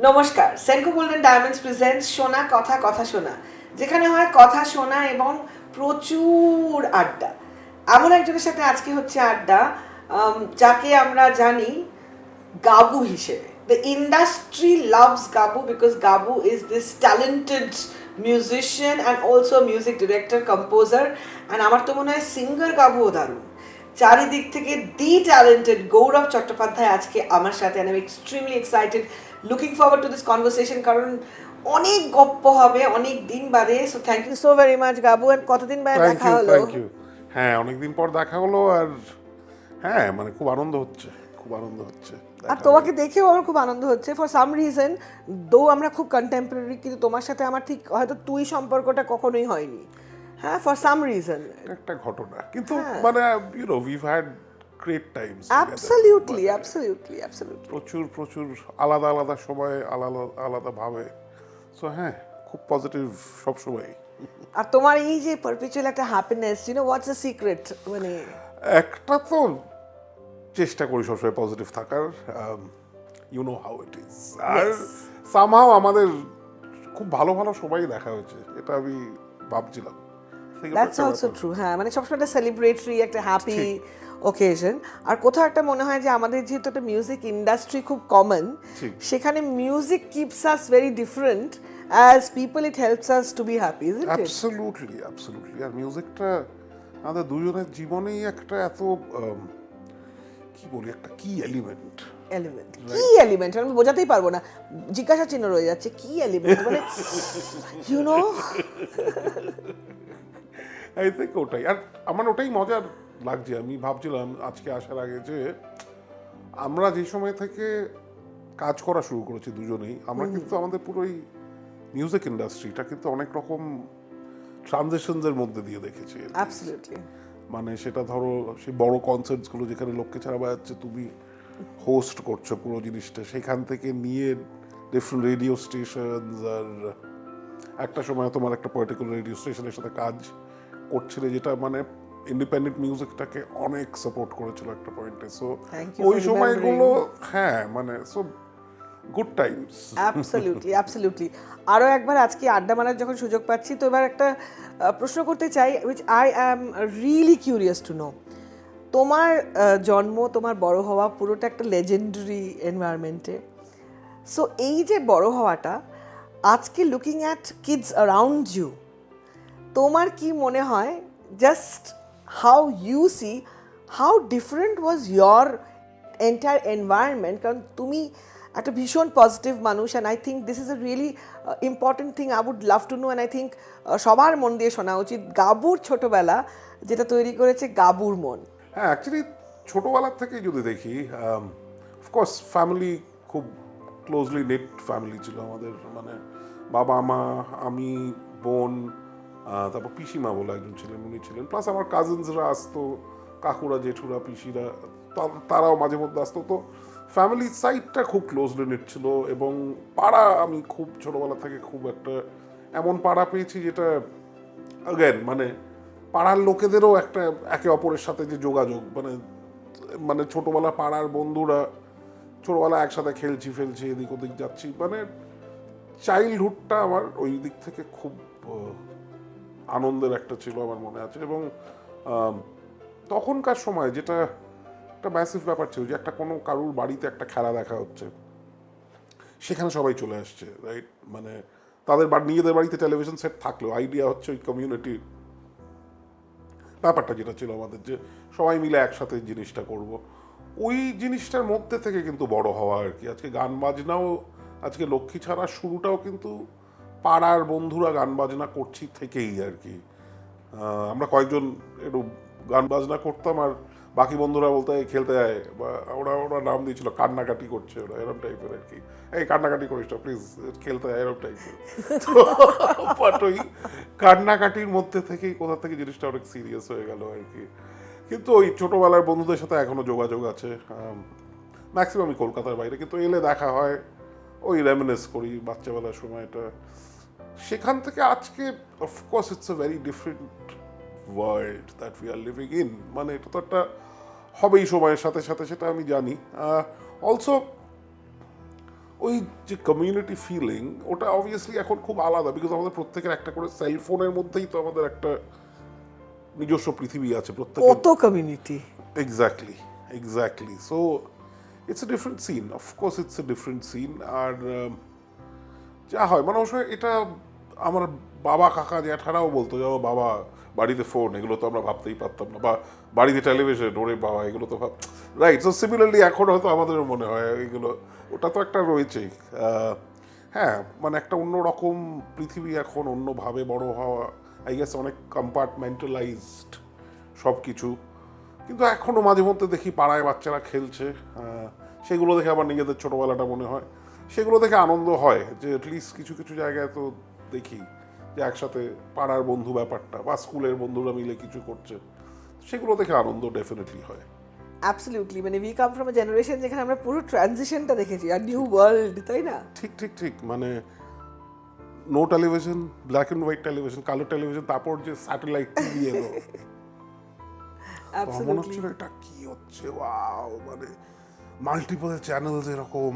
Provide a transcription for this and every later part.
নমস্কার, Senco golden diamonds presents শোনা কথা কথা শোনা, যেখানে হয় কথা শোনা এবং প্রচুর আড্ডা। এমন একজনের সাথে আজকে হচ্ছে আড্ডা, যাকে আমরা জানি গাবু হিসেবে। The industry loves Gabu because Gabu is this talented musician and also music director, composer, and আমার তো মনে হয় সিঙ্গার গাবুও দারুণ। চারিদিক থেকে দি ট্যালেন্টেড গৌরব চট্টোপাধ্যায় আজকে আমার সাথে, and I'm extremely excited, looking forward to this conversation কারণ অনেক গপ্প হবে অনেক দিন বাদে। So thank you so very much Gabu. And কতদিন বাদে দেখা হলো? Thank you. হ্যাঁ, অনেকদিন পর দেখা হলো। আর হ্যাঁ, মানে খুব আনন্দ হচ্ছে, খুব আনন্দ হচ্ছে। আর তোমাকে দেখেও আমার খুব আনন্দ হচ্ছে ফর সাম রিজন। দো আমরা খুব কন্টেম্পোরারি, কিন্তু তোমার সাথে আমার ঠিক হয়তো তুই সম্পর্কটা কখনোই হয়নি। হ্যাঁ, ফর সাম রিজন একটা ঘটনা, কিন্তু মানে we've had great Times. Absolutely absolutely absolutely. প্রচুর প্রচুর আলাদা আলাদা সময় আলাদা আলাদা ভাবে। সো হ্যাঁ, খুব পজিটিভ সব সময়। আর তোমার এই যে পারপিচুয়াল একটা হ্যাপিনেস, হোয়াটস দ্য সিক্রেট? মানে একটা তো চেষ্টা করি সবসময় পজিটিভ থাকার, হাউ ইট ইজ। আর সামহাও আমাদের খুব ভালো ভালো সবাই দেখা হয়েছে, এটা আমি ভাবছিলাম। That's also true. হ্যাঁ, মানে সবসময় একটা সেলিব্রেটরি, একটা হ্যাপি ওকেশন। আর কোথাও একটা মনে হয় যে আমাদের যেহেতু একটা মিউজিক ইন্ডাস্ট্রি খুব কমন, সেখানে music keeps us very different as people, it helps us to be happy, isn't it? Absolutely absolutely. আর মিউজিকটা আমাদের দুজনের জীবনেই একটা এত কি বলি, একটা কি এলিমেন্ট। কি এলিমেন্ট আমি বোঝাতেই পারবো না, জিজ্ঞাসা চিহ্ন রয়ে যাচ্ছে কি এলিমেন্ট মানে আই থিঙ্ক ওটাই। আর আমার ওটাই মজার লাগছে। আমি ভাবছিলাম আজকে আসার আগে যে আমরা যে সময় থেকে কাজ করা শুরু করেছি দুজনেই, আমরা কিন্তু আমাদের পুরোই মিউজিক ইন্ডাস্ট্রিটা কিন্তু অনেক রকম ট্রানজিশনসের মধ্যে দিয়ে দেখেছি। অ্যাবসলিউটলি। মানে সেটা ধরো সেই বড় কনসার্টসগুলো যেখানে লোককে ছাড়া বাজাচ্ছে, তুমি হোস্ট করছো পুরো জিনিসটা, সেখান থেকে নিয়ে ডিফারেন্ট রেডিও স্টেশনস। আর একটা সময় তোমার একটা পার্টিকুলার রেডিও স্টেশনের সাথে কাজ করছিলে, যেটা মানে ইন্ডিপেন্ডেন্ট মিউজিকটাকে অনেক সাপোর্ট করেছিল একটা পয়েন্টে। সো ওই সময়গুলো, হ্যাঁ মানে so good Times. Absolutely absolutely. আরও একবার আজকে আড্ডা মারার যখন সুযোগ পাচ্ছি, তো এবার একটা প্রশ্ন করতে চাই, which I am really curious to know. তোমার জন্ম, তোমার বড় হওয়া পুরোটা একটা লেজেন্ডারি এনভায়রনমেন্টে। সো এই যে বড় হওয়াটা, আজকে looking at kids around you, তোমার কি মনে হয়, just how you see, how different was your entire environment? কারণ তুমি একটা ভীষণ পজিটিভ মানুষ, and I think this is a really important thing I would love to know. And I think সবার মন দিয়ে শোনা উচিত গাবুর ছোটবেলা, যেটা তৈরি করেছে গাবুর মন। হ্যাঁ, অ্যাকচুয়ালি ছোটোবেলার থেকেই যদি দেখি, অফকোর্স ফ্যামিলি খুব ক্লোজলি নেট ফ্যামিলি ছিল আমাদের। মানে বাবা মা, আমি, বোন, তারপর পিসিমা বলে একজন ছিলেন, উনি ছিলেন, প্লাস আমার কাজিনসরা আসতো, কাকুরা, জেঠুরা, পিসিরা, তারাও মাঝে মধ্যে আসতো। তো ফ্যামিলি সাইডটা খুব ক্লোজলি নেট ছিল। এবং পাড়া, আমি খুব ছোটোবেলা থেকে খুব একটা এমন পাড়া পেয়েছি যেটা অ্যাগেন মানে পাড়ার লোকেদেরও একটা একে অপরের সাথে যে যোগাযোগ, মানে মানে ছোটোবেলা পাড়ার বন্ধুরা, ছোটোবেলা একসাথে খেলছি ফেলছি, এদিক ওদিক যাচ্ছি, মানে চাইল্ডহুডটা আমার ওই দিক থেকে খুব আনন্দের একটা ছিল আমার মনে আছে। এবং তখনকার সময় যেটা একটা ম্যাসিভ ব্যাপার ছিল, যে একটা কোনো কারুর বাড়িতে একটা খেলা দেখা হচ্ছে, সেখানে সবাই চলে আসছে, রাইট? মানে তাদের নিজেদের বাড়িতে টেলিভিশন সেট থাকলেও আইডিয়া হচ্ছে ওই কমিউনিটির ব্যাপারটা যেটা ছিল আমাদের, যে সবাই মিলে একসাথে জিনিসটা করব, ওই জিনিসটার মধ্যে থেকে কিন্তু বড় হওয়া আর কি। আজকে গান বাজনাও, আজকে লক্ষ্মী ছাড়া শুরুটাও কিন্তু পাড়ার বন্ধুরা গান বাজনা করছি থেকেই আর কি। আমরা কয়েকজন একটু গান বাজনা করতাম, আর বাকি বন্ধুরা বলতে খেলতে যায়, বা ওরা ওরা নাম দিয়েছিল কান্নাকাটি করছে, ওরা এরকম টাইপের আর কি। এই কান্নাকাটি করিস না প্লিজ, খেলতে যায়, এরকম টাইপের। বাট ওই কান্নাকাটির মধ্যে থেকেই কোথা থেকে জিনিসটা অনেক সিরিয়াস হয়ে গেল আর কি। কিন্তু ওই ছোটোবেলার বন্ধুদের সাথে এখনও যোগাযোগ আছে, ম্যাক্সিমামই কলকাতার বাইরে, কিন্তু এলে দেখা হয়, ওই রেমিনেস করি বাচ্চাবেলার সময়টা। সেখান থেকে আজকে of course it's a very different world that we are living in. মানে এটা তো একটা হবেই সময়ের সাথে সাথে, সেটা আমি জানি। অলসো ওই যে কমিউনিটি ফিলিং ওটা অবভিয়াসলি এখন খুব আলাদা, বিকজ আমাদের প্রত্যেকের একটা করে সেলফোনের মধ্যেই তো আমাদের একটা নিজস্ব পৃথিবী আছে প্রত্যেকের। কত community. Exactly so it's a different scene, of course it's a different scene. আর যা হয় মানে অবশ্য এটা আমার বাবা কাকা জ্যাঠারাও বলতো যে "ও বাবা বাড়িতে ফোন, এগুলো তো আমরা ভাবতেই পারতাম না", বা বাড়িতে টেলিভিশন, ওরে বাবা এগুলো তো ভাব, রাইট। সো সিমিলারলি এখন হয়তো আমাদের মনে হয় এগুলো, ওটা তো একটা রয়েছেই। হ্যাঁ মানে একটা অন্যরকম পৃথিবী এখন, অন্যভাবে বড় হওয়া, আই গেস অনেক কম্পার্টমেন্টালাইজড সব কিছু। কিন্তু এখনও মাঝে মধ্যে দেখি পাড়ায় বাচ্চারা খেলছে, সেগুলো দেখে আবার নিজেদের ছোটোবেলাটা মনে হয়, সেগুলো দেখে আনন্দ হয় যে অ্যাটলিস্ট কিছু কিছু জায়গায় তো দেখি যে একসাথে পাড়ার বন্ধু ব্যাপারটা, বা স্কুলের বন্ধুরা মিলে কিছু করছে, সেগুলো দেখে আনন্দ ডেফিনেটলি হয়। অ্যাবসলিউটলি, মানে we come from a generation যেখানে আমরা পুরো ট্রানজিশনটা দেখেছি, আর নিউ ওয়ার্ল্ড, তাই না? ঠিক ঠিক ঠিক, মানে no television, black and white television, কালো টেলিভিশন, তারপর যে স্যাটেলাইট টিভি এলো, মনে অ্যাবসলিউটলি। হচ্ছিল এটা কি হচ্ছে, ওয়াও, মানে মাল্টিপল চ্যানেলস এরকম।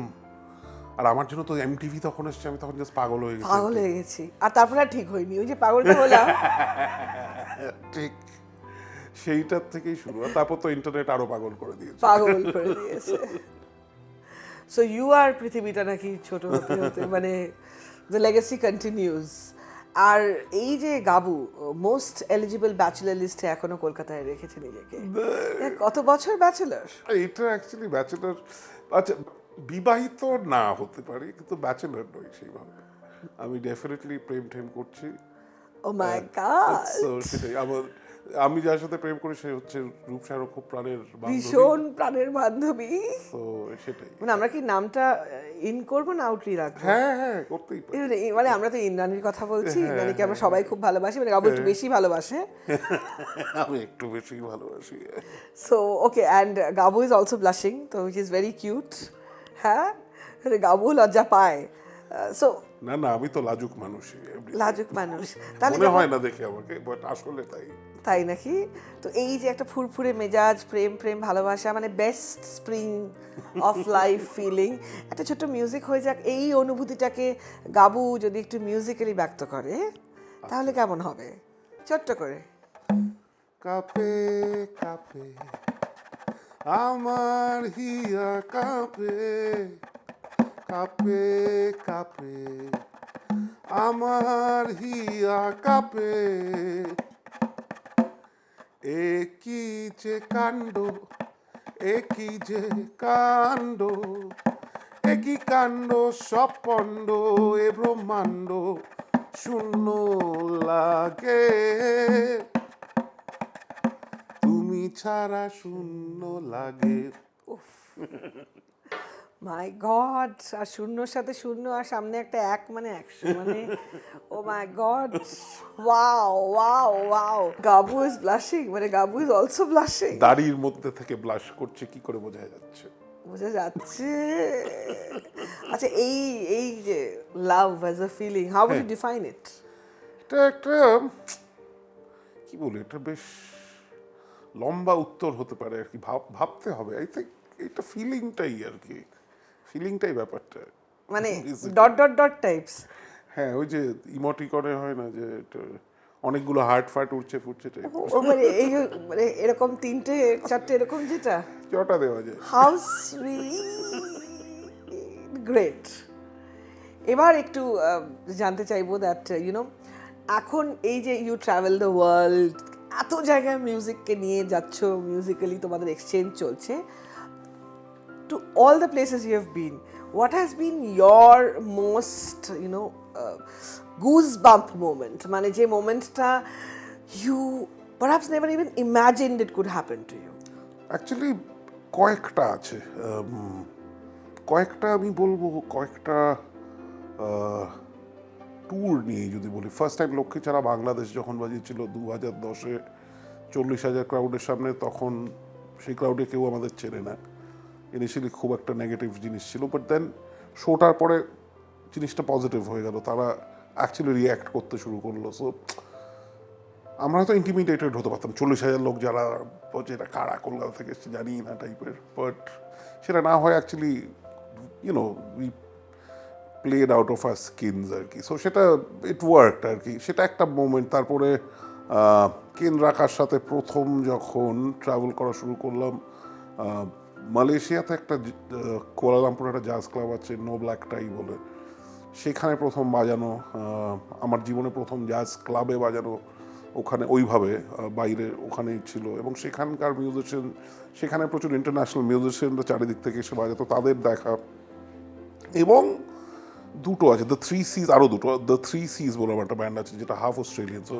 আর আমার জন্য তো এমটিভি তখন এসছে, আমি তখন জাস্ট পাগল হয়ে গেছি। পাগল হয়ে গেছি, আর তারপরে আর ঠিক হয়নি, ওই যে পাগলটা হলাম। ঠিক সেইটার থেকেই শুরু, আর তারপর তো ইন্টারনেট আরো পাগল করে দিয়েছে। পাগল করে দিয়েছে। সো ইউ আর পৃথিবীটা নাকি ছোট হতে হতে মানে দ্য লেগেসি কন্টিনিউজ। আর এই যে গাবু মোস্ট এলিজিবল ব্যাচেলার লিস্টে এখনো কলকাতায় রেখেছে নিজেকে। কত বছর ব্যাচেলার? এটা অ্যাকচুয়ালি ব্যাচেলার, আচ্ছা বিবাহিত না হতে পারি কিন্তু ব্যাচেলার নই সেইভাবে। আমি ডেফিনেটলি প্রেম টেম করছি। ও মাই গড, So, সেটাই আমি যার সাথে প্রেম করি সে হচ্ছে রূপসারও খুব প্রাণের বান্ধবী। ভীষণ প্রাণের বান্ধবী। তো সেটাই, মানে আমরা কি নামটা ইন করবো না আউটরি রাখবো? হ্যাঁ হ্যাঁ করতেই পারি। মানে আমরা তো ইন্দ্রাণীর কথা বলছি, ইন্দ্রাণীকে আমরা সবাই খুব ভালোবাসি, মানে গাবু একটু বেশি ভালোবাসে। আমি একটু বেশি ভালোবাসি। So, okay, and Gabu is also blushing, so which is very cute. হ্যাঁ, গাবু লজ্জা পায়। So, না না, আমি তো লাজুক মানুষই, লাজুক মানুষ। তাহলে মনে হয় না দেখে আমাকে, বাট আসলে তাই। তাই নাকি? তো এই যে একটা ফুরফুরে মেজাজ, প্রেম প্রেম ভালোবাসা, মানে best spring of life feeling, একটা ছোট্ট মিউজিক হয়ে যাক, এই অনুভূতিটাকে গাবু যদি একটু মিউজিক্যালি ব্যক্ত করে তাহলে কেমন হবে? ছোট্ট করে। কাঁপে কাঁপে আমার হিয়া কাঁপে, কাঁপে কাঁপে আমার হিয়া কাঁপে, একই যে কাণ্ড, একই যে কাণ্ড, একই কাণ্ড সব পণ্ড, এ ব্রহ্মাণ্ড শূন্য লাগে, তুমি ছাড়া শূন্য লাগে। মাই গড, আর শূন্যর সাথে শূন্য, আর সামনে একটা এক, মানে 100, মানে oh my god, wow wow wow. Gabu is blushing, মানে গাবু ইজ অলসো ব্লাশিং। দাড়ির মধ্যে থেকে ব্লাশ করছে, কি করে বোঝা যাচ্ছে? বোঝা যাচ্ছে। আচ্ছা, এই এই যে love as a feeling, how would you define it? এটা একটা কি বলি, এটা বেশ লম্বা উত্তর হতে পারে আর কি, ভাবতে হবে। আই থিঙ্ক এটা ফিলিংটাই আর কি, ফিলিংটাই ব্যাপারটা। মানে ডট ডট ডট টাইপস। হ্যাঁ, ওই যে ইমোটিকনে হয় না যে এটা অনেকগুলো হার্ট ফার্ট উঠছে ফুটছে টাইপ, ও মানে এই যে মানে এরকম 3টে 4টে এরকম, যেটা জটা দেওয়া যায়। How sweet, great. এবার একটু জানতে চাইবো দ্যাট ইউনো, এখন এই যে ইউ ট্রাভেল দ্য ওয়ার্ল্ড, এত জায়গায় মিউজিককে নিয়ে যাচ্ছ, মিউজিক্যালি তোমাদের এক্সচেঞ্জ চলছে, to all the places you have been, what has been your most, you know, goosebump moment? মানে যে মোমেন্টটা you perhaps never even imagined it could happen to you. Actually কয়েকটা আছে, কয়েকটা আমি বলবো, কয়েকটা ট্যুর নিয়ে যদি বলি। ফার্স্ট টাইম লক্ষ্মীছাড়া বাংলাদেশ যখন বাজিয়েছিল 2010-এ 40,000 ক্রাউডের সামনে, তখন সেই ক্রাউডে কেউ আমাদের চেনে না। ইনিশিয়ালি খুব একটা নেগেটিভ জিনিস ছিল, বাট দেন শোটার পরে জিনিসটা পজিটিভ হয়ে গেল, তারা অ্যাকচুয়ালি রিয়্যাক্ট করতে শুরু করলো। সো আমরা তো ইন্টিমিডেটেড হতে পারতাম, 40,000 লোক যারা বলছে এটা কারা, কলকাতা থেকে এসছে জানি না টাইপের, বাট সেটা না হয় actually you know we played out of our skins আর কি। সো সেটা ইট ওয়ার্কড আর কি, সেটা একটা মোমেন্ট। তারপরে কেন্দ্রাকার সাথে প্রথম যখন ট্রাভেল করা শুরু করলাম, মালয়েশিয়াতে একটা কুয়ালালামপুর একটা জাজ ক্লাব আছে নো ব্ল্যাক টাই বলে, সেখানে প্রথম বাজানো, আমার জীবনে প্রথম জাজ ক্লাবে বাজানো ওখানে ওইভাবে বাইরে ওখানেই ছিল। এবং সেখানকার মিউজিশিয়ান, সেখানে প্রচুর ইন্টারন্যাশনাল মিউজিশিয়ানরা চারিদিক থেকে এসে বাজাতো, তাদের দেখা। এবং দুটো আছে দ্য থ্রি সিজ, আরও দুটো দ্য থ্রি সিজ বলে আমার একটা ব্যান্ড আছে যেটা হাফ অস্ট্রেলিয়ান। সো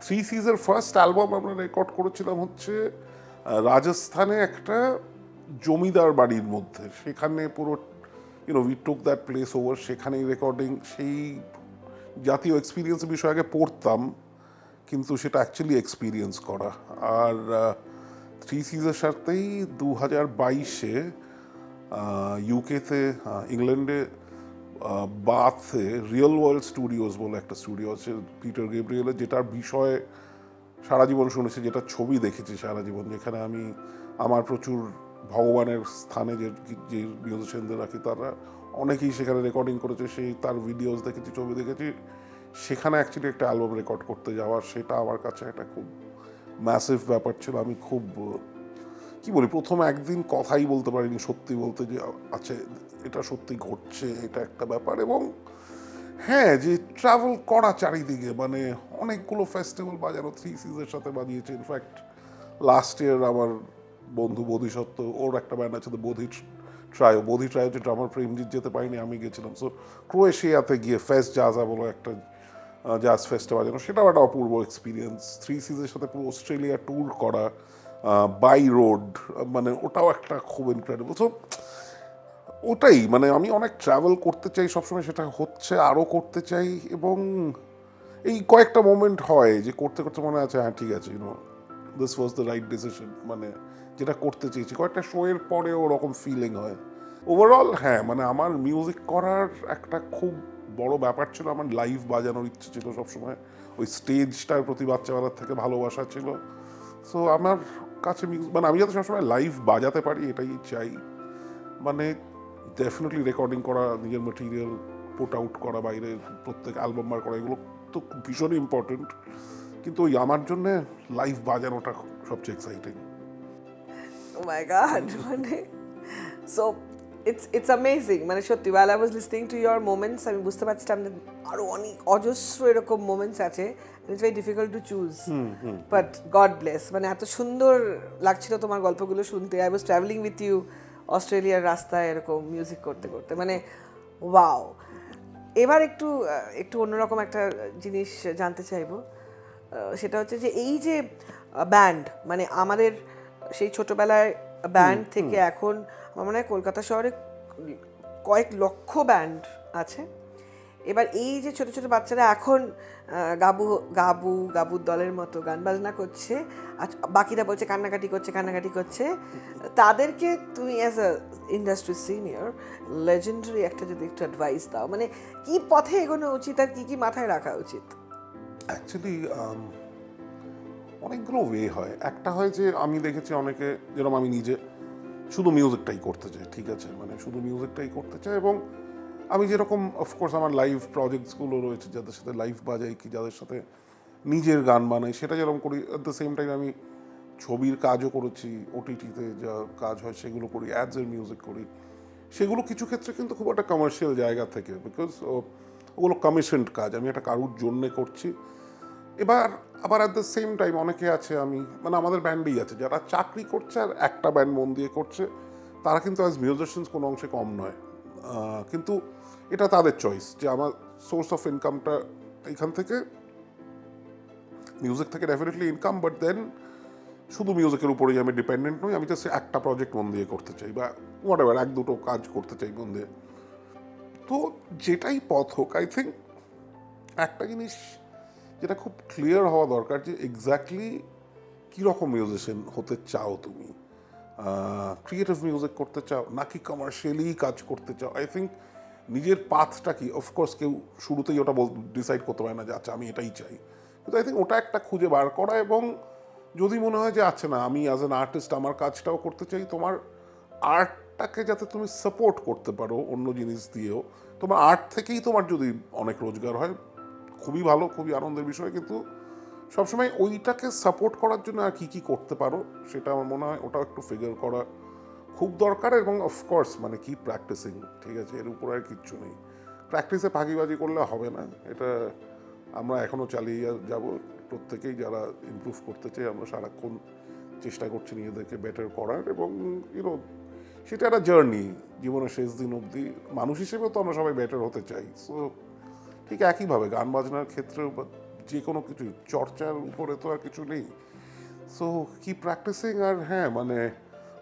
থ্রি সিজের ফার্স্ট অ্যালবাম আমরা রেকর্ড করেছিলাম হচ্ছে রাজস্থানে একটা জমিদার বাড়ির মধ্যে, সেখানে পুরো we took that place over, সেখানেই রেকর্ডিং। সেই জাতীয় এক্সপিরিয়েন্সের বিষয়ে আগে পড়তাম, কিন্তু সেটা অ্যাকচুয়ালি এক্সপিরিয়েন্স করা। আর থ্রি সিজের সাথেই 2022-এ ইউকেতে, ইংল্যান্ডে বাথে রিয়েল ওয়ার্ল্ড স্টুডিওস বলে একটা স্টুডিও আছে পিটার গেব্রিয়েলের, যেটার বিষয়ে সারা জীবন শুনেছি, যেটা ছবি দেখেছি সারা জীবন, যেখানে আমি আমার প্রচুর ভগবানের স্থানে যে যে মিউজিশিয়ানদের রাখি তারা অনেকেই সেখানে রেকর্ডিং করেছে, সেই তার ভিডিওস দেখেছি, ছবি দেখেছি। সেখানে অ্যাকচুয়ালি একটা অ্যালবাম রেকর্ড করতে যাওয়া, সেটা আমার কাছে একটা খুব ম্যাসিভ ব্যাপার ছিল। আমি খুব কি বলি, প্রথম একদিন কথাই বলতে পারিনি সত্যি বলতে, যে আচ্ছা এটা সত্যি ঘটছে, এটা একটা ব্যাপার। এবং হ্যাঁ, যে ট্রাভেল করা চারিদিকে, মানে অনেকগুলো ফেস্টিভ্যাল বাজানো থ্রি সিজের সাথে বাজিয়েছে। ইনফ্যাক্ট লাস্ট ইয়ার আমার বন্ধু বোধিসত্ত্ব, ওর একটা ব্যান্ড আছে বোধি ট্রাই হচ্ছে ড্রামার প্রেমজিৎ, যেতে পারিনি, আমি গেছিলাম। সো ক্রোয়েশিয়াতে গিয়ে ফেস্ট জাজা বলো একটা জাজ ফেস্টে বাজানো, সেটাও একটা অপূর্ব এক্সপিরিয়েন্স। থ্রি সিজের সাথে পুরো অস্ট্রেলিয়া ট্যুর করা বাই রোড, মানে ওটাও একটা খুব ইনক্রেডিবল। সো ওটাই, মানে আমি অনেক ট্রাভেল করতে চাই সবসময়, সেটা হচ্ছে, আরও করতে চাই। এবং এই কয়েকটা মোমেন্ট হয় যে করতে করতে মনে আছে হ্যাঁ ঠিক আছে, this was the right decision, মানে যেটা করতে চেয়েছি। কয়েকটা শোয়ের পরে ওরকম ফিলিং হয়। ওভারঅল হ্যাঁ, মানে আমার মিউজিক করার একটা খুব বড় ব্যাপার ছিল, আমার লাইভ বাজানোর ইচ্ছে ছিল সবসময়, ওই স্টেজটার প্রতি বাচ্চাবেলার থেকে ভালোবাসা ছিল। সো আমার কাছে মানে আমি যাতে সবসময় লাইভ বাজাতে পারি এটাই চাই। মানে ডেফিনেটলি রেকর্ডিং করা, নিজের মেটেরিয়াল পুট আউট করা, বাইরে প্রত্যেক অ্যালবাম বার করা, এগুলো তো ভীষণই ইম্পর্টেন্ট, কিন্তু ওই আমার জন্য লাইভ বাজানোটা সবচেয়ে এক্সাইটিং। Oh my God, মানে so it's amazing, মানে সত্যি while I was listening to your moments আমি বুঝতে পারছিলাম যে আরো অনেক অজস্র এরকম মোমেন্টস আছে, it's very difficult to choose, but God bless, মানে এত সুন্দর লাগছিল তোমার গল্পগুলো শুনতে। I was traveling with you অস্ট্রেলিয়ার রাস্তায় এরকম মিউজিক করতে করতে, মানে ওয়াও। এবার একটু একটু অন্যরকম একটা জিনিস জানতে চাইবো, সেটা হচ্ছে যে এই যে ব্যান্ড, মানে আমাদের সেই ছোটবেলায় ব্যান্ড থেকে এখন আমার মনে হয় কলকাতা শহরে কয়েক লক্ষ ব্যান্ড আছে। এবার এই যে ছোট ছোট বাচ্চারা এখন গাবুর দলের মতো গান বাজনা করছে, আর বাকিরা বলছে কান্নাকাটি করছে, তাদেরকে তুমি as a industry senior legendary একটা যদি একটু অ্যাডভাইস দাও, মানে কি পথে এগোনো উচিত আর কি মাথায় রাখা উচিত? অ্যাকচুয়ালি অনেকগুলো ওয়ে হয়। একটা হয় যে আমি দেখেছি অনেকে, যেরকম আমি নিজে শুধু মিউজিকটাই করতে চাই, ঠিক আছে, মানে শুধু মিউজিকটাই করতে চাই। এবং আমি যেরকম অফকোর্স আমার লাইভ প্রজেক্টসগুলো রয়েছে, যাদের সাথে লাইভ বাজাই কি যাদের সাথে নিজের গান বানাই, সেটা যেরকম করি। অ্যাট দ্য সেম টাইম আমি ছবির কাজও করেছি, ওটিটিতে যা কাজ হয় সেগুলো করি, অ্যাডসের মিউজিক করি। সেগুলো কিছু ক্ষেত্রে কিন্তু খুব একটা কমার্শিয়াল জায়গা থেকে, বিকজ ওগুলো কমিশনড কাজ, আমি একটা কারুর জন্যে করছি। এবার আবার অ্যাট দ্য সেম টাইম অনেকে আছে, আমি মানে আমাদের ব্যান্ডেই আছে যারা চাকরি করছে আর একটা ব্যান্ড মন দিয়ে করছে, তারা কিন্তু অ্যাজ মিউজিশিয়ানস কোনো অংশে কম নয়। কিন্তু এটা তাদের চয়েস, যে আমার সোর্স অফ ইনকামটা এখান থেকে, মিউজিক থেকে ডেফিনেটলি ইনকাম, বাট দেন শুধু মিউজিকের উপরেই আমি ডিপেন্ডেন্ট নই, আমি জাস্ট একটা প্রজেক্ট মন দিয়ে করতে চাই, বা হোয়াট এভার এক দুটো কাজ করতে চাই মন দিয়ে। তো যেটাই পথ হোক, আই থিঙ্ক একটা জিনিস যেটা খুব ক্লিয়ার হওয়া দরকার, যে এক্স্যাক্টলি কীরকম মিউজিশিয়ান হতে চাও তুমি। ক্রিয়েটিভ মিউজিক করতে চাও নাকি কমার্শিয়ালি কাজ করতে চাও। আই থিঙ্ক নিজের পাথটা কি, অফকোর্স কেউ শুরুতেই ওটা ডিসাইড করতে পারে না যে আচ্ছা আমি এটাই চাই, কিন্তু আই থিঙ্ক ওটা একটা খুঁজে বার করা। এবং যদি মনে হয় যে আচ্ছা না, আমি অ্যাজ অ্যান আর্টিস্ট আমার কাজটাও করতে চাই, তোমার আর্টটাকে যাতে তুমি সাপোর্ট করতে পারো অন্য জিনিস দিয়েও, তোমার আর্ট থেকেই তোমার যদি অনেক রোজগার হয় খুবই ভালো, খুবই আনন্দের বিষয়, কিন্তু সবসময় ওইটাকে সাপোর্ট করার জন্য আর কি কি করতে পারো সেটা আমার মনে হয় ওটাও একটু ফিগার করা খুব দরকার। এবং অফকোর্স মানে কি প্র্যাকটিসিং, ঠিক আছে, এর উপর আর কিচ্ছু নেই। প্র্যাকটিসে ফাঁকিবাজি করলে হবে না, এটা আমরা এখনও চালিয়ে যাব। প্রত্যেকেই যারা ইমপ্রুভ করতে চাই আমরা সারাক্ষণ চেষ্টা করছি নিজেদেরকে বেটার করার, এবং ইউনো সেটা একটা জার্নি জীবনের শেষ দিন অবধি। মানুষ হিসেবেও তো আমরা সবাই বেটার হতে চাই। সো ঠিক একইভাবে গান বাজনার ক্ষেত্রেও বা যে কোনো কিছু চর্চার উপরে তো আর কিছু নেই। সো কি প্র্যাকটিসিং, আর হ্যাঁ মানে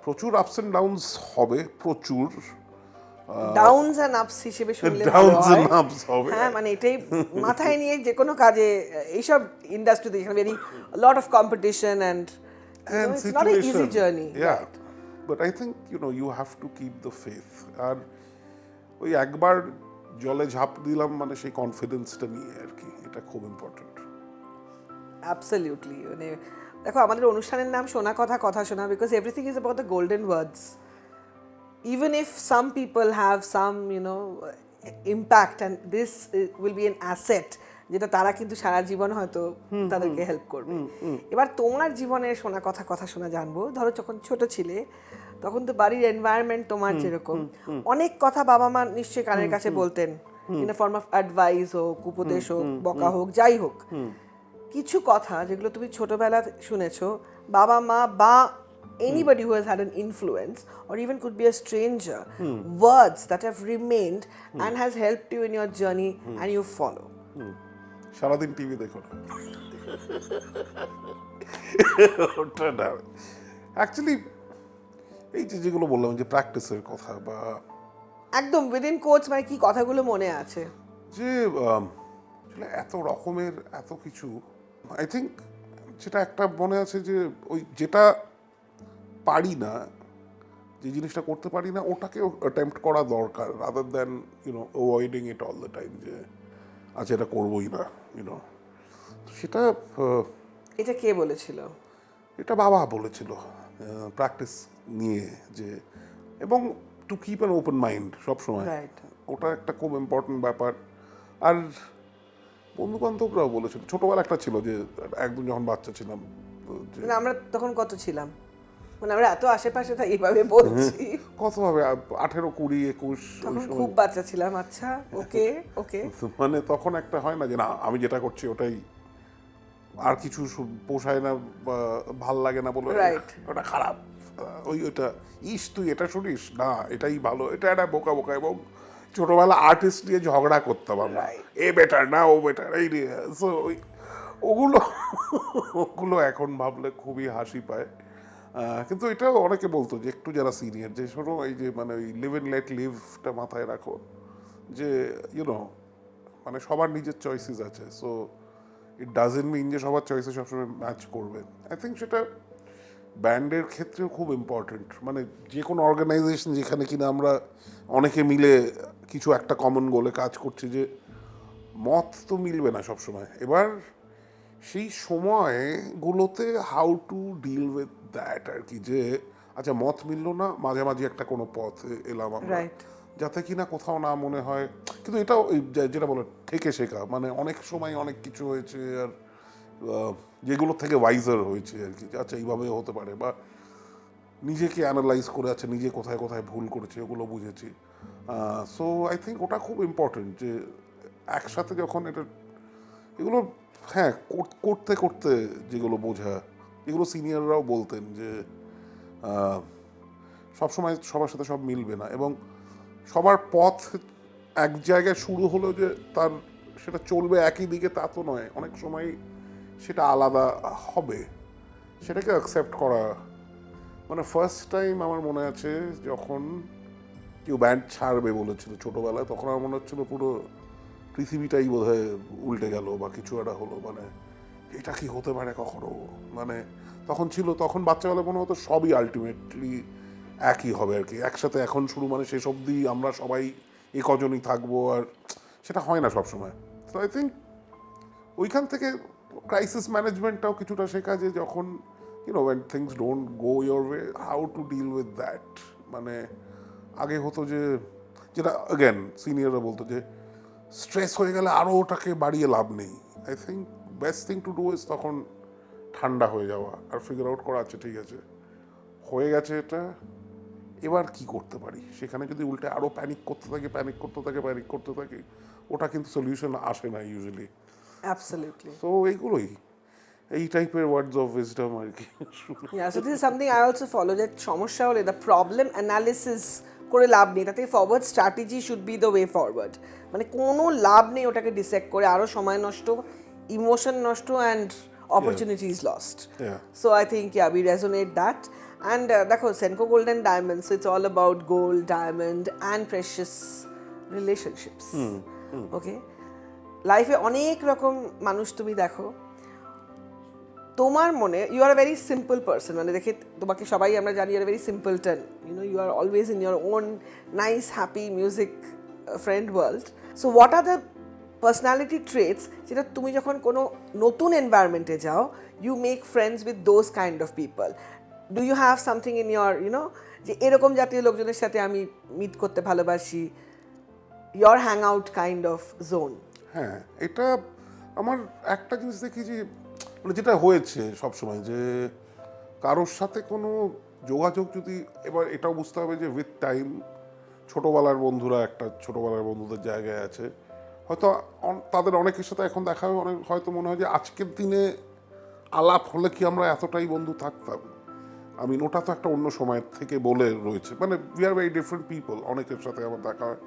প্রচুর আপস অ্যান্ড ডাউনস হবে, প্রচুর ডাউনস অ্যান্ড আপস হিসেবে শুনলে ভালো ডাউনস হয়। অ্যান্ড আপস হবে। হ্যাঁ, মানে এটাই মাথায় নিয়ে যে কোনো কাজে, এইসব ইন্ডাস্ট্রিতে এখানে very lot of competition and it's not a easy journey. Yeah, but I think you have to keep the faith. আর ওই একবার জলে ঝাঁপ দিলাম মানে সেই কনফিডেন্সটা নিয়ে আর কি, এটা খুব ইম্পর্টেন্ট। অ্যাবসলিউটলি। মানে দেখো, আমাদের অনুষ্ঠানের নাম শোনা কথা, কথা শোনা, because everything is about the golden words. Even if some people have some impact, and this will be an asset যেটা তারা কিন্তু সারা জীবন হয়তো তাদেরকে হেল্প করবে। এবার তোমার জীবনের শোনা কথা, কথা শোনা জানবো। ধরো যখন ছোট ছিলে তখন তো বাড়ির এনভায়রনমেন্ট তোমার যেরকম, অনেক কথা বাবা মা নিশ্চয়ই কানের কাছে বলতেন, in a form of advice হোক, উপদেশ হোক, বকা হোক, যাই হোক। কিছু কথা যেগুলো তুমি ছোটবেলা শুনেছো, বাবা মা বা anybody who has had an influence, or even could be a stranger, words that have remained and has helped you in your journey and you follow. সারাদিন টিভি দেখো না, ওটা না। অ্যাকচুয়ালি এই যে যেগুলো বললাম যে প্র্যাকটিসের কথা, বা একদম উইদিন কোচ, মানে কি কথাগুলো মনে আছে? যে আসলে এত রকমের এত কিছু, আই থিঙ্ক যেটা একটা মনে আছে যে ওই যেটা পারি না, যে জিনিসটা করতে পারি না ওটাকে অ্যাটেম্প্ট করা দরকার, rather than avoiding it all the time, যে আচ্ছা এটা করবোই না। সেটা এটা কে বলেছিল? এটা বাবা বলেছিল প্র্যাকটিস নিয়ে, যে এবং to keep an open mind সবসময়, রাইট। ওটা একটা খুব ইম্পর্টেন্ট ব্যাপার। আর বন্ধু বান্ধবরাও বলেছিল, ছোটবেলা একটা ছিল যে একদম যখন বাচ্চা ছিলাম, মানে আমরা তখন কত ছিলাম, মানে আমরা এত আশেপাশে থাকি এইভাবে বলছি, কত হবে 18, 20, 21, তখন খুব বাচ্চা ছিলাম। আচ্ছা, ওকে ওকে। মানে তখন একটা হয় না যে না আমি যেটা করছি ওটাই, আর কিছু পোষায় না বা ভাল লাগে না বলে ওটা খারাপ, ওইটা তুই এটা শুনিস না, এটাই ভালো, এটা একটা বোকা বোকা। এবং ছোটবেলা আর্টিস্ট নিয়ে ঝগড়া করতাম আমরা, এ বেটার না ও বেটার, এই নিয়ে। সো ওগুলো এখন ভাবলে খুবই হাসি পায়। কিন্তু এটাও অনেকে বলতো যে একটু যারা সিনিয়র, যে শোনো এই যে মানে ওই লিভ এন্ড লেট লিভটা মাথায় রাখো, যে মানে সবার নিজের চয়েসেস আছে। সো ইট ডাজেন্ট মিন যে সবার চয়েসে সবসময় ম্যাচ করবে। আই থিঙ্ক সেটা ব্যান্ডের ক্ষেত্রেও খুব ইম্পর্টেন্ট। মানে যে কোনো অর্গানাইজেশন যেখানে কিনা আমরা অনেকে মিলে কিছু একটা কমন গোলে কাজ করছি, যে মত তো মিলবে না সবসময়। এবার সেই সময়গুলোতে how to deal with that আর কি, যে আচ্ছা মত মিললো না, মাঝামাঝি একটা কোনো পথ এলাম আমরা, যাতে কিনা কোথাও না মনে হয়। কিন্তু এটাও যেটা বলে থেকে শেখা, মানে অনেক সময় অনেক কিছু হয়েছে আর যেগুলো থেকে ওয়াইজার হয়েছে আর কি, আচ্ছা এইভাবে হতে পারে, বা নিজেকে অ্যানালাইজ করে আছে নিজে কোথায় কোথায় ভুল করেছে ওগুলো বুঝেছি। সো আই থিঙ্ক ওটা খুব ইম্পর্টেন্ট, যে একসাথে যখন এগুলো হ্যাঁ করতে করতে যেগুলো বোঝা, এগুলো সিনিয়ররাও বলতেন যে সবসময় সবার সাথে সব মিলবে না, এবং সবার পথ এক জায়গায় শুরু হলেও যে তার সেটা চলবে একই দিকে তা তো নয়, অনেক সময় সেটা আলাদা হবে, সেটাকে অ্যাকসেপ্ট করা। মানে ফার্স্ট টাইম আমার মনে আছে যখন কেউ ব্যান্ড ছাড়বে বলেছিল ছোটোবেলায়, তখন আমার মনে হচ্ছিল পুরো পৃথিবীটাই বোধহয় উল্টে গেল বা কিছু একটা হলো, মানে এটা কি হতে পারে কখনো। মানে তখন বাচ্চাবেলা মনে হতো সবই আলটিমেটলি একই হবে আর কি, একসাথে এখন শুরু, মানে শেষ অবধি আমরা সবাই এ কজনই থাকবো, আর সেটা হয় না সবসময়। তো আই থিঙ্ক ওইখান থেকে ক্রাইসিস ম্যানেজমেন্টটাও কিছুটা শেখা, যে যখন when things don't go your way, how to deal with that. মানে আগে হতো যে যেটা অ্যাগেন সিনিয়ররা বলতো যে স্ট্রেস হয়ে গেলে আরও ওটাকে বাড়িয়ে লাভ নেই। I think best thing to do is তখন ঠান্ডা হয়ে যাওয়া আর ফিগার আউট করা আছে ঠিক আছে হয়ে গেছে এটা, এবার কি করতে পারি। সেখানে যদি উল্টে আরও প্যানিক করতে থাকে ওটা কিন্তু সলিউশন আসে না ইউজুয়ালি। অ্যাবসলিউটলি। তো এইগুলোই এই টাইপের ওয়ার্ডস অফ উইজডম আর কি। Yeah, so this is something I also follow, that সমস্যা হলে দ্য প্রবলেম অ্যানালিসিস করে লাভ নেই, তাতে forward strategy should be the way forward. মানে কোনো লাভ নেই ওটাকে ডিসেক্ট করে, আরও সময় নষ্ট, ইমোশন নষ্ট, and opportunity is lost. Yeah. So I think we resonate that. And দেখো Senco Gold and Diamonds, it's all about gold, diamond and precious relationships. Okay, লাইফে অনেক রকম মানুষ তুমি দেখো, তোমার মনে you are a very simple person, মানে দেখে তোমাকে সবাই আমরা জানি আর very simpleton, you are always in your own nice happy music friend world. So what are the personality traits যেটা তুমি যখন কোনো নতুন এনভায়রনমেন্টে যাও, you make friends with those kind of people? Do you have something in your যে এরকম জাতীয় লোকজনের সাথে আমি মিট করতে ভালোবাসি, your hang out kind of zone? হ্যাঁ, এটা আমার একটা জিনিস দেখি যে মানে যেটা হয়েছে সবসময় যে কারোর সাথে কোনো যোগাযোগ যদি, এবার এটাও বুঝতে হবে যে উইথ টাইম ছোটোবেলার বন্ধুরা একটা ছোটোবেলার বন্ধুদের জায়গায় আছে, হয়তো তাদের অনেকের সাথে এখন দেখা হয়, অনেক হয়তো মনে হয় যে আজকের দিনে আলাপ হলে কি আমরা এতটাই বন্ধু থাকতাম। আমি ওটা তো একটা অন্য সময়ের থেকে বলে রয়েছে, মানে we are very different people. অনেকের সাথে আমার দেখা হয়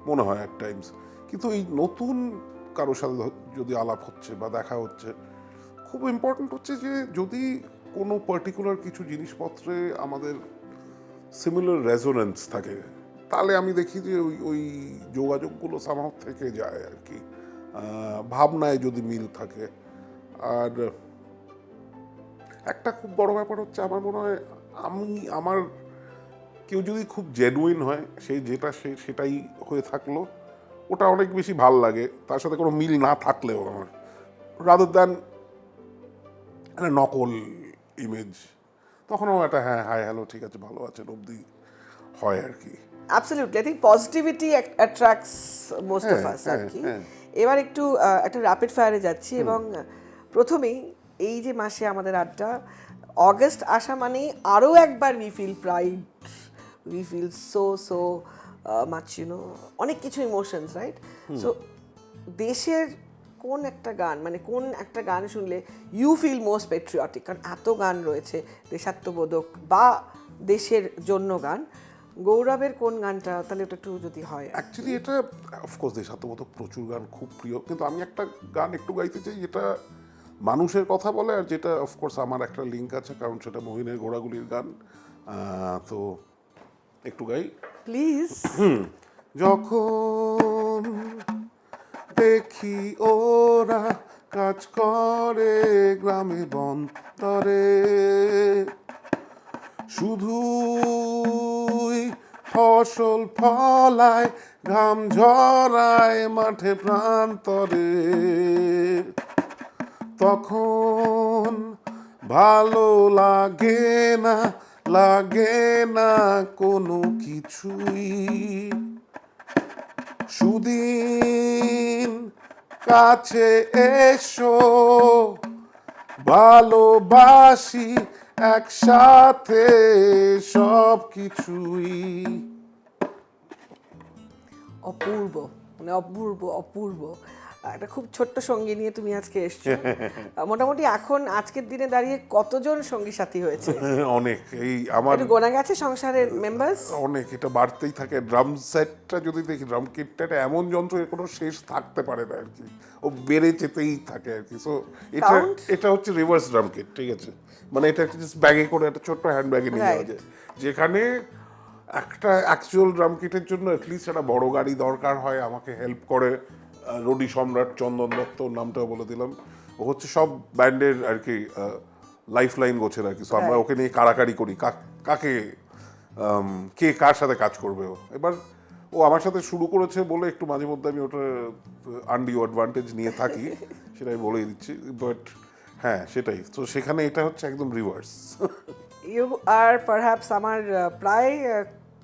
মনে হয় অ্যাট টাইমস, কিন্তু এই নতুন কারোর সাথে যদি আলাপ হচ্ছে বা দেখা হচ্ছে, খুব ইম্পর্ট্যান্ট হচ্ছে যে যদি কোনো পার্টিকুলার কিছু জিনিসপত্রে আমাদের সিমিলার রেজোনেন্স থাকে, তাহলে আমি দেখি যে ওই ওই যোগাযোগগুলো সামহাও থেকে যায় আর কি, ভাবনায় যদি মিল থাকে। আর একটা খুব বড় ব্যাপার হচ্ছে আমার মনে হয় আমার কেউ যদি খুব জেনুইন হয়, সেই যেটা সেটাই হয়ে থাকলো, ওটা অনেক বেশি ভাল লাগে, তার সাথে কোনো মিল না থাকলেও আমার, রাদার দ্যান একটা নকল ইমেজ। তখনও একটা হ্যাঁ হাই হ্যালো ঠিক আছে ভালো আছেন অবধি হয় আর কি। Absolutely, I think positivity attracts most of us আর কি। এবার একটু একটা র্যাপিড ফায়ারে যাচ্ছি, এবং প্রথমেই এই যে মাসে আমাদের আড্ডা, অগস্ট আসা মানেই আরও একবার we feel pride, we feel so much অনেক কিছু ইমোশনস, রাইট? সো দেশের কোন একটা গান, মানে কোন একটা গান শুনলে ইউ ফিল মোস্ট পেট্রিয়টিক? কারণ এত গান রয়েছে দেশাত্মবোধক বা দেশের জন্য গান, গৌরবের কোন গানটা তাহলে ওটা একটু যদি হয়। অ্যাকচুয়ালি এটা অফকোর্স দেশাত্মবোধক প্রচুর গান খুব প্রিয়, কিন্তু আমি একটা গান একটু গাইতে চাই যেটা মানুষের কথা বলে, আর যেটা অফকোর্স আমার একটা লিঙ্ক আছে, কারণ সেটা মহিনের ঘোড়াগুলির গান। তো একটু গাই প্লিজ। যখন দেখি ওরা কাজ করে গ্রামে বন্তরে, শুধুই ফসল ফলায় ঘাম ঝরায় মাঠে প্রান্তরে, তখন ভালো লাগে না কোনো কিছুই, সুদিন কাছে এসো ভালোবাসি একসাথে সব কিছুই। অপূর্ব, মানে অপূর্ব অপূর্ব। একটা খুব ছোট্ট সঙ্গী নিয়ে তুমি আজকে এসছো। মোটামুটি এখন আজকের দিনে দাঁড়িয়ে কতজন সঙ্গী সাথী হয়েছে? অনেক, এই আমার একটু গোনা গেছে সংসারের মেম্বার্স? অনেক, এটা বাড়তেই থাকে। ড্রাম সেটটা যদি দেখি, ড্রাম কিটটা একটা এমন যন্ত্র, এর কোনো শেষ থাকতে পারে না আর কি, ও বেড়ে যেতেই থাকে আর কি। সো এটা হচ্ছে রিভার্স ড্রাম কিট, ঠিক আছে? মানে এটা একটা জাস্ট ব্যাগে করে একটা ছোট্ট হ্যান্ড ব্যাগে নিয়ে যাওয়া যায়, যেখানে একটা অ্যাকচুয়াল ড্রাম কিটের জন্য অ্যাটলিস্ট একটা বড় গাড়ি দরকার হয়। আমাকে হেল্প করে রডি সম্রাট চন্দন দত্ত, নামটাও বলে দিলাম, ও হচ্ছে সব ব্যান্ডের আর কি লাইফ লাইন গোছের আর কি। সো আমরা ওকে নিয়ে কাড়াকাড়ি করি, কাকে কে কার সাথে কাজ করবে। এবার ও আমার সাথে শুরু করেছে বলে একটু মাঝে মধ্যে আমি ওটা আনডিউ অ্যাডভান্টেজ নিয়ে থাকি, সেটাই বলেই দিচ্ছি। বাট হ্যাঁ সেটাই তো, সেখানে এটা হচ্ছে একদম রিভার্স। ইউ আর পারহ্যাপস আমার প্রায়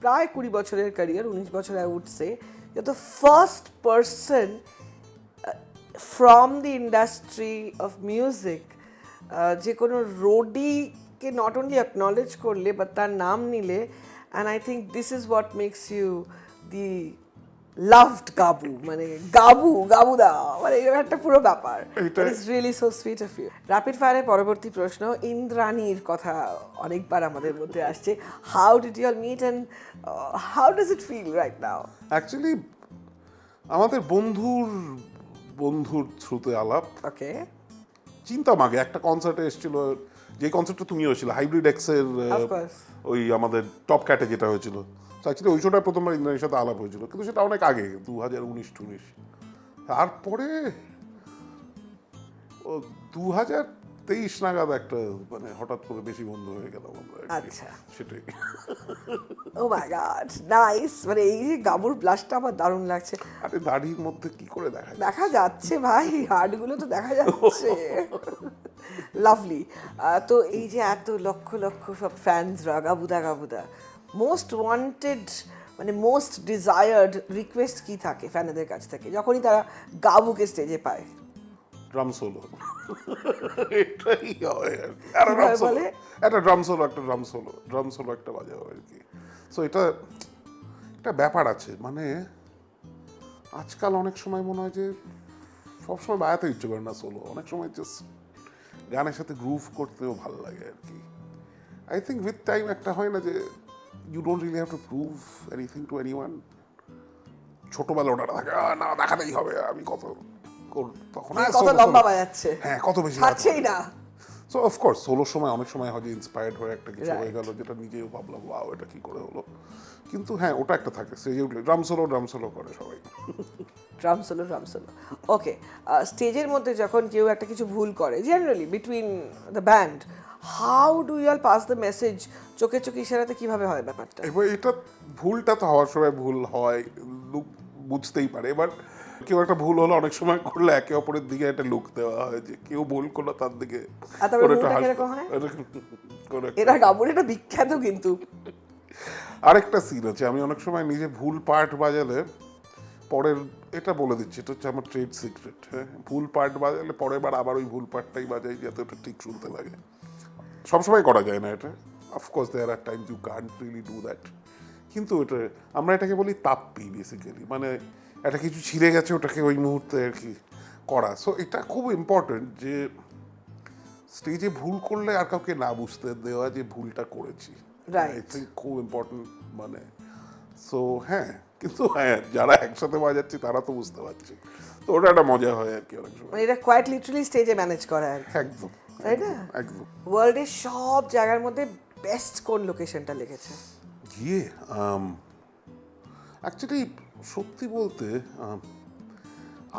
প্রায় 20 বছরের ক্যারিয়ার, 19 বছর I would say, you the first person from the industry of music যে কোনো রোডিকে নট অনলি অ্যাকনলেজ করলে বা তার নাম নিলে, and I think this is what makes you the loved Gabu, মানে গাবুদা, মানে এরকম একটা পুরো ব্যাপার। It's really so sweet of you. Rapid ফায়ারের পরবর্তী প্রশ্ন, ইন্দ্রাণীর কথা অনেকবার আমাদের মধ্যে আসছে। How did you all meet and how does it feel right now? Actually আমাদের বন্ধুর থ্রুতে আলাপ। ওকে, চিন্তাম আগে একটা কনসার্টে এসেছিল, যে কনসার্টটা তুমিও ছিল, হাইব্রিড এক্সের অফ কোর্স। ওই আমাদের টপ ক্যাটে যেটা হয়েছিল, অ্যাকচুয়ালি ওই শোটায় প্রথমবার ইন্দ্রাণীর সাথে আলাপ হয়েছিল, কিন্তু সেটা অনেক আগে, 2019-20। তারপরে ও 2023 নাগাদ একটা মানে হঠাৎ করে বেশি বন্ধু হয়ে গেলাম আমরা আর কি। আচ্ছা, সেটাই। ও মাই গড, নাইস। মানে এই যে গাবুর ব্লাশটা আমার দারুণ লাগছে। আরে দাড়ির মধ্যে কি করে দেখা যায়? দেখা যাচ্ছে ভাই, হাড়গুলো তো দেখা যাচ্ছে। লাভলি। তো এই যে এত লক্ষ লক্ষ সব ফ্যান্সরা, গাবুদা, মোস্ট ওয়ান্টেড মানে মোস্ট ডিজায়ার্ড রিকোয়েস্ট কি থাকে ফ্যানেদের কাছ থেকে যখনই তারা গাবুকে স্টেজে পায়? Drum solo. এটাই হয় আর কি। আর কিভাবে ড্রাম সোলো, বলে? একটা ড্রাম সোলো একটা বাজাও আর কি। সো এটা একটা ব্যাপার আছে, মানে আজকাল অনেক সময় মনে হয় যে সবসময় বাজাতে ইচ্ছে করে না সোলো, অনেক সময় জাস্ট গানের সাথে গ্রুভ করতেও ভালো লাগে আর কি। আই থিঙ্ক উইথ টাইম একটা হয় না যে you don't really have to prove anything to anyone. ছোটবেলা ওটা থাকে, না দেখাতেই হবে আমি কত তখন কত লম্বা বাজাচ্ছে, হ্যাঁ কত বেশি ছাড়ছেই না। সো অফকোর্স সোলোর সময় অনেক সময় হয়তো ইন্সপায়ার্ড হয়ে একটা কিছু হয়ে Right. গেল, যেটা নিজেও ভাবলাম ওয়াও এটা কি করে হলো। কিন্তু হ্যাঁ ওটা একটা থাকে, স্টেজে উঠলে ড্রাম সোলো করে সবাই। Drum solo. ওকে, স্টেজের মধ্যে যখন কেউ একটা কিছু ভুল করে, generally between the band, how do you all pass the message? চোখে ইশারাতে কিভাবে হয় ব্যাপারটা? এবার এটা ভুলটা তো হওয়ার সময় ভুল হয়, লোক বুঝতেই পারে। এবার কেউ একটা ভুল হলো, অনেক সময় করলে একে অপরের দিকে একটা লুক দেওয়া হয় যে কেউ ভুল করলো তার দিকে আর তারপরে করে একটা মুখটা হাসি- কিরকম হয়? করে একটা- এটা গাবুর এটা বিখ্যাত কিন্তু। আরেকটা সিন আছে, আমি অনেক সময় নিজে ভুল পার্ট বাজালে পরের, এটা বলে দিচ্ছি, এটা হচ্ছে আমার ট্রেড সিক্রেট, হ্যাঁ, ভুল পার্ট বাজালে পরের বার আবার ওই ভুল পার্টটাই বাজাই যাতে ওটা ঠিক শুনতে লাগে। সবসময় করা যায় না এটা, of course there are times you can't really do that, কিন্তু এটা আমরা এটাকে বলি তাপ্পি বেসিক্যালি, মানে একটা কিছু ছিঁড়ে গেছে ওটাকে ওই মুহূর্তে আর কি করা। সো এটা খুব ইম্পর্টেন্ট যে স্টেজে ভুল করলে আর কাউকে না বুঝতে দেওয়া যে ভুলটা করেছি। Right. আই থিঙ্ক খুব ইম্পর্টেন্ট, মানে সো হ্যাঁ, কিন্তু হ্যাঁ যারা একসাথে বাজাচ্ছি তারা তো বুঝতে পারছি, তো ওটা একটা মজা হয় আর কি অনেক সময়। মানে এটা কোয়াইট লিটারালি স্টেজে ম্যানেজ করা আর কি, একদম তাই না? একদম। ওয়ার্ল্ডের সব জায়গার মধ্যে বেস্ট কোন লোকেশনটা লেগেছে? গিয়ে অ্যাকচুয়ালি সত্যি বলতে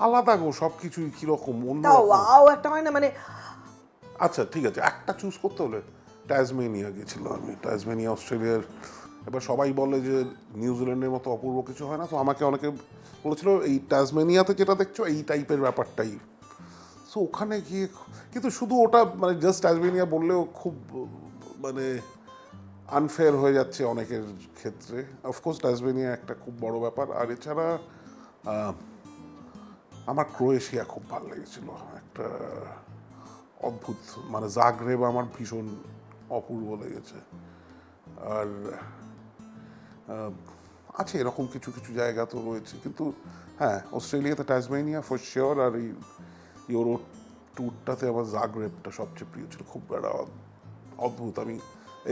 আলাদা গো সব কিছুই কীরকম অন্য। তাও ওয়াও একটা হয় না, মানে আচ্ছা ঠিক আছে, একটা চুজ করতে হলে ট্যাসমেনিয়া গেছিল আমি, ট্যাসমেনিয়া অস্ট্রেলিয়ার। এবার সবাই বলে যে নিউজিল্যান্ডের মতো অপূর্ব কিছু হয় না, তো আমাকে অনেকে বলেছিল এই ট্যাসমেনিয়াতে যেটা দেখছো এই টাইপের ব্যাপারটাই। সো ওখানে গিয়ে, কিন্তু শুধু ওটা মানে জাস্ট ট্যাসমেনিয়া বললেও খুব মানে আনফেয়ার হয়ে যাচ্ছে অনেকের ক্ষেত্রে। অফকোর্স ট্যাসমেনিয়া একটা খুব বড় ব্যাপার, আর এছাড়া আমার ক্রোয়েশিয়া খুব ভালো লেগেছিল, একটা অদ্ভুত, মানে জাগরেব আমার ভীষণ অপূর্ব লেগেছে। আর আছে এরকম কিছু কিছু জায়গা তো রয়েছে, কিন্তু হ্যাঁ অস্ট্রেলিয়াতে ট্যাসমেনিয়া ফর শিওর, আর এই ইউরো ট্যুরটাতে আমার জাগরেবটা সবচেয়ে প্রিয় ছিল, খুব একটা অদ্ভুত, আমি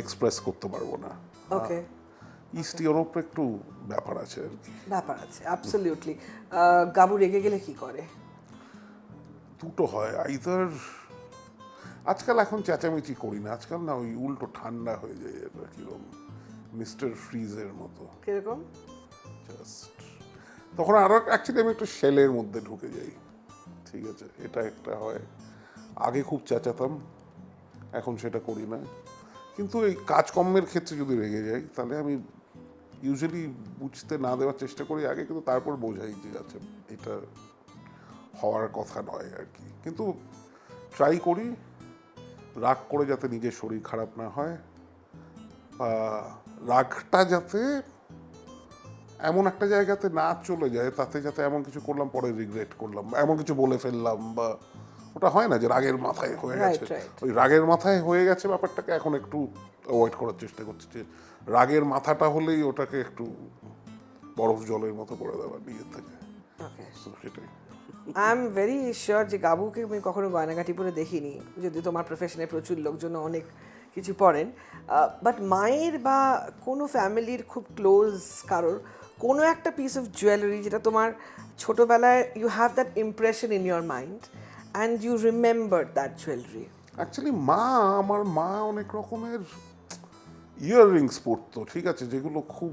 এক্সপ্রেস করতে পারবো না। ওকে, ইস্ট ইউরোপে একটু ব্যাপার আছে আর কি। ব্যাপার আছে অ্যাবসলিউটলি। গাবু রেগে গেলে কি করে? দুটো হয়, আইদার আজকাল এখন চেঁচামেচি করি না, আজকাল না ওই উল্টো ঠান্ডা হয়ে যায়, এটা কিরকম মিস্টার ফ্রিজের মতো কিরকম? জাস্ট তখন আরো অ্যাকচুয়ালি আমি একটু শেলের মধ্যে ঢুকে যাই, ঠিক আছে, এটা একটা হয়। আগে খুব চেঁচাতাম, এখন সেটা করি না, কিন্তু এই কাজকর্মের ক্ষেত্রে যদি রেগে যাই তাহলে আমি ইউজুয়ালি বুঝতে না দেওয়ার চেষ্টা করি আগে, কিন্তু তারপর বোঝাই যে আচ্ছা এটা হওয়ার কথা নয় আর কি। কিন্তু ট্রাই করি রাগ করে যাতে নিজের শরীর খারাপ না হয়, বা রাগটা যাতে এমন একটা জায়গাতে না চলে যায় তাতে যাতে এমন কিছু করলাম পরে রিগ্রেট করলাম বা এমন কিছু বলে ফেললাম বা ওটা হয় না যে রাগের মাথায় হয়ে গেছে। right. ওই রাগের মাথায় হয়ে গেছে ব্যাপারটাকে এখন একটু অ্যাভয়েড করার চেষ্টা করছি, যে রাগের মাথাটা হলেই ওটাকে একটু বরফ জলের মতো করে দেওয়া নিজের থেকে। So, সেটাই। আই এম ভেরি শিওর যে গাবুকে আমি কখনো গয়নাগাটি পরে দেখিনি, যদি তোমার প্রফেশনে প্রচুর লোকজন অনেক কিছু পড়েন, বাট মায়ের বা কোনো ফ্যামিলির খুব ক্লোজ কারোর কোনো একটা পিস অফ জুয়েলারি যেটা তোমার ছোটোবেলায় you have that impression in your mind and you remember that jewellery. Actually আমার মা অনেক রকমের ইয়াররিংস পরতো, ঠিক আছে, যেগুলো খুব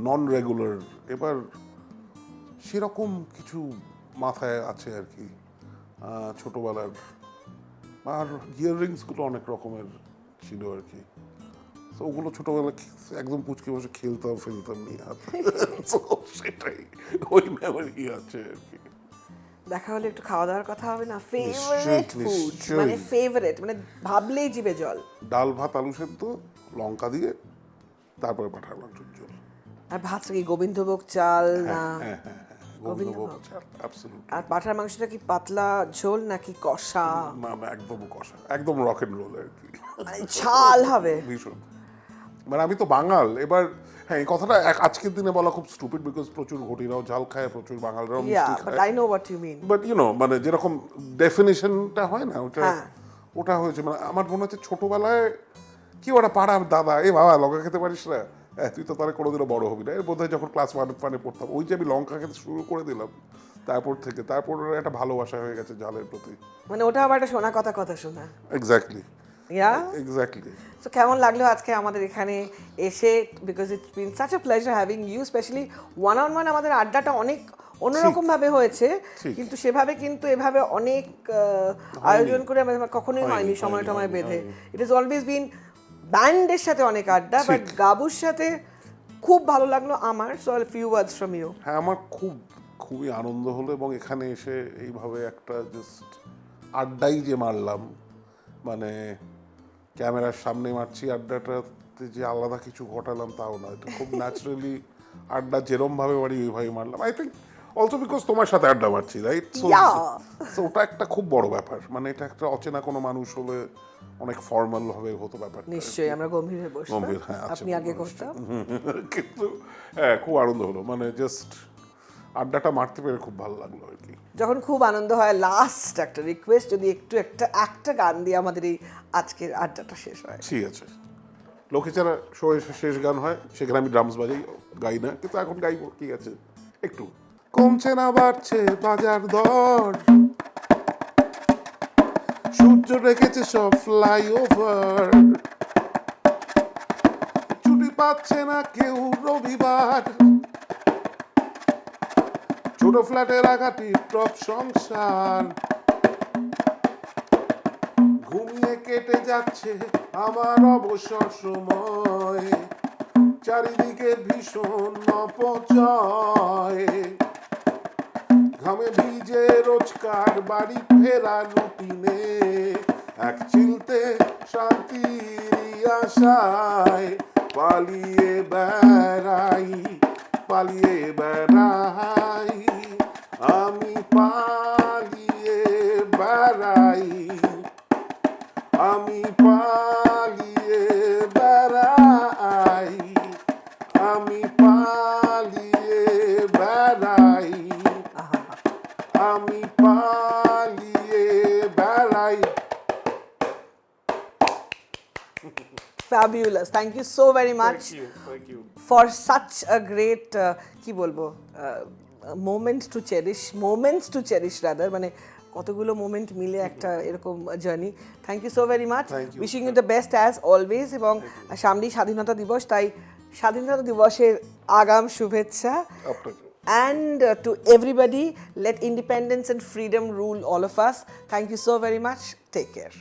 নন রেগুলার। এবার সেরকম কিছু মাথায় আছে আর কি ছোটোবেলার। আর ইয়াররিংসগুলো অনেক রকমের ছিল আর কি। তো ওগুলো ছোটোবেলায় একদম পুচকে বসে ফেলতাম নিয়ে হাতে। তো সেটাই ওই মেমোরি আছে আর কি। দেখা হলে একটু খাওয়া দাওয়ার কথা হবে না? নিশ্চয়ই, ফেভারিট ফুড, নিশ্চয়ই। মানে ফেভারিট, মানে ভাবলেই জিভে জল। ডাল ভাত আলু সেদ্ধ লঙ্কা দিয়ে, তারপরে পাঠার মাংসের ঝোল। আর ভাতটা কি গোবিন্দভোগ চাল না? হ্যাঁ, গোবিন্দভোগ চাল, অ্যাবসলিউটলি। আর পাঠার মাংসটা কি পাতলা ঝোল নাকি কষা? না একদম কষা, একদম রক এন্ড রোল আর কি। মানে ঝাল হবে ভীষণ। মানে আমি তো বাঙাল, এবার হ্যাঁ এই কথাটা আজকের দিনে বলা খুব স্টুপিড, বিকজ প্রচুর ঘটিরাও ঝাল খায়, প্রচুর বাঙালরাও ইয়া, মিষ্টি বাট খায়। I know what you mean. But মানে যেরকম ডেফিনেশনটা হয় না ওটা, হ্যাঁ। ওটা হয়েছে। মানে আমার মনে হচ্ছে ছোটবেলায় কি ওটা পাড়ার দাদা, এ বাবা লঙ্কা খেতে পারিস না, তুই তো তাহলে কোনোদিনও বড় হবি না। এর বোধহয় যখন ক্লাস 1 পড়তাম, ওই যে আমি লঙ্কা খেতে শুরু করে দিলাম, তারপর একটা ভালোবাসা হয়ে গেছে জালের প্রতি। মানে ওটা আবার একটা শোনা কথা শোনা। এক্স্যাক্টলি, ইয়া, এক্স্যাক্টলি। সো কেমন লাগলো আজকে আমাদের এখানে এসে? Because it's been such a pleasure having you, specially one on one. আমাদের আড্ডাটা অনেক অন্যরকম ভাবে হয়েছে, ঠিক। কিন্তু সেভাবে কিন্তু এভাবে অনেক আয়োজন করে আমাদের কখনোই হয়নি সময় টময় বেঁধে। ইট ইজ অলওয়েজ বিন ব্যান্ডের সাথে অনেক আড্ডা, বাট গাবুর সাথে খুব ভালো লাগলো আমার। So few words from you. হ্যাঁ, আমার খুবই আনন্দ হলো, এবং এখানে এসে এইভাবে একটা জাস্ট আড্ডাই যে মারলাম, মানে ক্যামেরার সামনে মারছি আড্ডাটাতে যে আলাদা কিছু ঘটালাম তাও না, এটা খুব ন্যাচারালি আড্ডা যেরম ভাবে মারি ওইভাবে মারলাম। আই থিঙ্ক অলসো বিকজ তোমার সাথে আড্ডা মারছি, রাইট? সো ওটা একটা খুব বড় ব্যাপার। মানে এটা একটা অচেনা কোনো মানুষ হলে অনেক ফর্মাল ভাবে হতো ব্যাপারটা। নিশ্চয়ই আমরা গম্ভীর হয়ে বসতাম, গম্ভীর, হ্যাঁ, আচ্ছা, আপনি আগে করতাম। কিন্তু হ্যাঁ, খুব আনন্দ হলো, মানে জাস্ট আড্ডাটা মারতে পেরে খুব ভালো লাগলো আর কি। যখন খুব আনন্দ হয়, লাস্ট একটা রিকোয়েস্ট, যদি একটু একটা গান দিয়ে আমাদের এই আজকের আড্ডাটা শেষ হয়। ঠিক আছে, লক্ষ্মীছাড়া শো শেষ গান হয়, সেখানে আমি ড্রামস গাই না, কিন্তু এখন গাইবো, ঠিক আছে? একটু কমছে না বাড়ছে বাজার দর, সূর্য রেখেছে সব ফ্লাইওভার, ছুটি পাচ্ছে না কেউ রবিবার, ছোট ফ্ল্যাটের আঘাটি টপ সংসার, ঘুমিয়ে কেটে যাচ্ছে আমার অবসর সময়, চারিদিকে ভীষণ অপচয়, ঘামে ভিজে রোজকার বাড়ি ফেরা রুটিনে, এক চিলতে শান্তির আশায় পালিয়ে বেড়াই, আমি পালিয়ে বেড়াই, আমি পালিয়ে বেড়াই, আমি পালিয়ে বেড়াই, আমি পালিয়ে বেড়াই। Fabulous. Thank you so very much. Thank you. For such a great কি বলবো moments to cherish rather, মানে কতগুলো মোমেন্ট মিলে একটা এরকম journey. Thank you so very much, Thank you. Wishing you the best as always. এবং সামনেই স্বাধীনতা দিবস, তাই স্বাধীনতা দিবসের আগাম শুভেচ্ছা। আপনাকে। And to everybody, let independence and freedom rule all of us. Thank you so very much. Take care.